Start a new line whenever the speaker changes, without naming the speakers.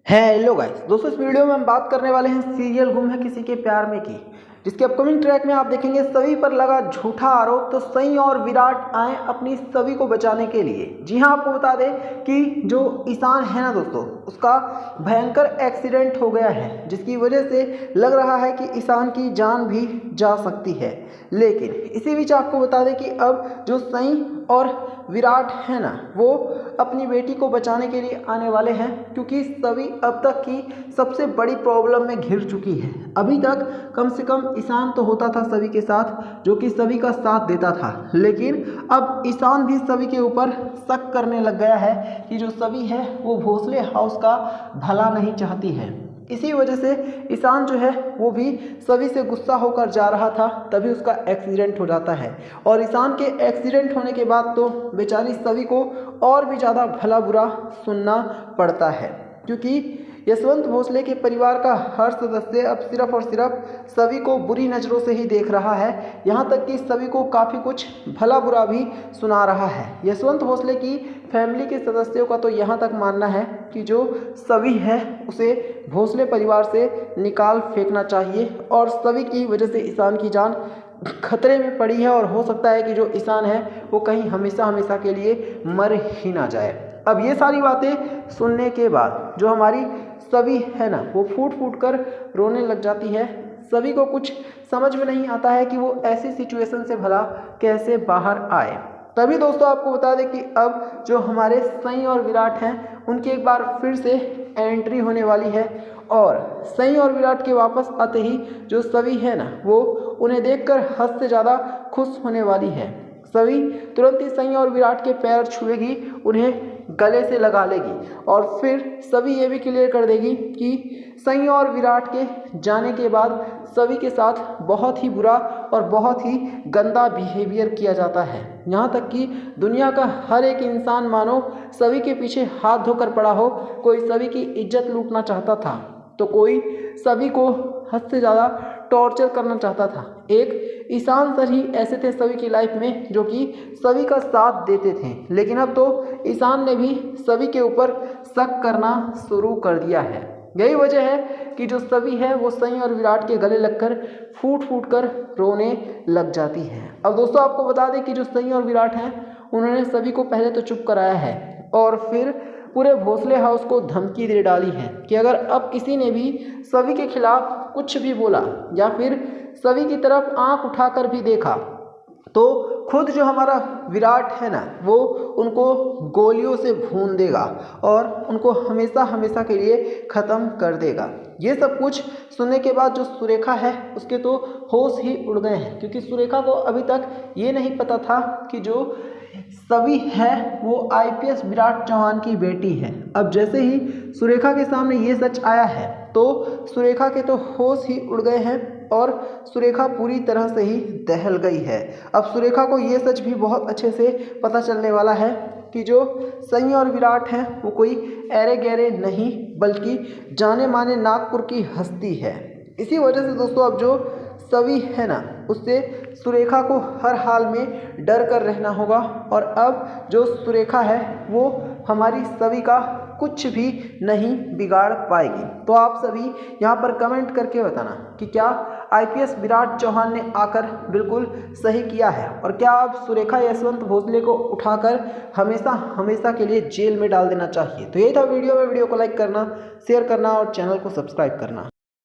Hello guys दोस्तों, इस video में हम बात करने वाले हैं सीरियल गुम है किसी के प्यार में की, जिसके अपकमिंग ट्रैक में आप देखेंगे सभी पर लगा झूठा आरोप। तो सनी और विराट आए अपनी सभी को बचाने के लिए। जी हां, आपको बता दें कि जो ईशान है ना दोस्तों, उसका भयंकर एक्सीडेंट हो गया है, जिसकी वजह से लग रहा है कि ईशान की जान भी जा सकती है। लेकिन इसी बीच आपको बता दें कि अब जो सनी और विराट है ना, वो अपनी बेटी को बचाने के लिए आने वाले हैं, क्योंकि सभी अब तक की सबसे बड़ी प्रॉब्लम में घिर चुकी है। अभी तक कम से कम ईशान तो होता था सभी के साथ, जो कि सभी का साथ देता था, लेकिन अब ईशान भी सभी के ऊपर शक करने लग गया है कि जो सभी है वो भोसले हाउस का भला नहीं चाहती है। इसी वजह से ईशान जो है वो भी सभी से गुस्सा होकर जा रहा था, तभी उसका एक्सीडेंट हो जाता है। और ईशान के एक्सीडेंट होने के बाद तो बेचारी सभी को और भी ज़्यादा भला बुरा सुनना पड़ता है, क्योंकि यशवंत भोसले के परिवार का हर सदस्य अब सिर्फ और सिर्फ सभी को बुरी नज़रों से ही देख रहा है। यहाँ तक कि सभी को काफ़ी कुछ भला बुरा भी सुना रहा है। यशवंत भोसले की फैमिली के सदस्यों का तो यहाँ तक मानना है कि जो सभी है उसे भोसले परिवार से निकाल फेंकना चाहिए, और सभी की वजह से ईशान की जान खतरे में पड़ी है, और हो सकता है कि जो ईशान है वो कहीं हमेशा हमेशा के लिए मर ही ना जाए। अब ये सारी बातें सुनने के बाद जो हमारी सभी है ना, वो फूट फूट कर रोने लग जाती है। सभी को कुछ समझ में नहीं आता है कि वो ऐसी सिचुएशन से भला कैसे बाहर आए। तभी दोस्तों आपको बता दें कि अब जो हमारे सनी और विराट हैं, उनकी एक बार फिर से एंट्री होने वाली है, और सनी और विराट के वापस आते ही जो सभी है ना, वो उन्हें देखकर हद से ज़्यादा खुश होने वाली है। सभी तुरंत ही सनी और विराट के पैर छुएगी, उन्हें गले से लगा लेगी, और फिर सभी ये भी क्लियर कर देगी कि सनी और विराट के जाने के बाद सभी के साथ बहुत ही बुरा और बहुत ही गंदा बिहेवियर किया जाता है। यहाँ तक कि दुनिया का हर एक इंसान मानो सभी के पीछे हाथ धोकर पड़ा हो। कोई सभी की इज्जत लूटना चाहता था, तो कोई सभी को हद से ज़्यादा टॉर्चर करना चाहता था। एक ईशान सर ही ऐसे थे सभी की लाइफ में, जो कि सभी का साथ देते थे, लेकिन अब तो ईशान ने भी सभी के ऊपर शक करना शुरू कर दिया है। यही वजह है कि जो सभी है वो सनी और विराट के गले लगकर फूट फूट कर रोने लग जाती है। अब दोस्तों आपको बता दें कि जो सनी और विराट हैं, उन्होंने सभी को पहले तो चुप कराया है, और फिर पूरे भोसले हाउस को धमकी दे डाली है कि अगर अब किसी ने भी सभी के खिलाफ कुछ भी बोला या फिर सभी की तरफ आंख उठाकर भी देखा, तो खुद जो हमारा विराट है ना, वो उनको गोलियों से भून देगा और उनको हमेशा हमेशा के लिए ख़त्म कर देगा। ये सब कुछ सुनने के बाद जो सुरेखा है उसके तो होश ही उड़ गए हैं, क्योंकि सुरेखा को अभी तक ये नहीं पता था कि जो सभी है वो आईपीएस विराट चौहान की बेटी है। अब जैसे ही सुरेखा के सामने ये सच आया है, तो सुरेखा के तो होश ही उड़ गए हैं, और सुरेखा पूरी तरह से ही दहल गई है। अब सुरेखा को ये सच भी बहुत अच्छे से पता चलने वाला है कि जो सनी और विराट हैं वो कोई ऐरे गहरे नहीं, बल्कि जाने माने नागपुर की हस्ती है। इसी वजह से दोस्तों अब जो सभी है ना, उससे सुरेखा को हर हाल में डर कर रहना होगा, और अब जो सुरेखा है वो हमारी सभी का कुछ भी नहीं बिगाड़ पाएगी। तो आप सभी यहाँ पर कमेंट करके बताना कि क्या आईपीएस विराट चौहान ने आकर बिल्कुल सही किया है, और क्या अब सुरेखा यशवंत भोसले को उठाकर हमेशा हमेशा के लिए जेल में डाल देना चाहिए। तो यही था वीडियो में। वीडियो को लाइक करना, शेयर करना और चैनल को सब्सक्राइब करना।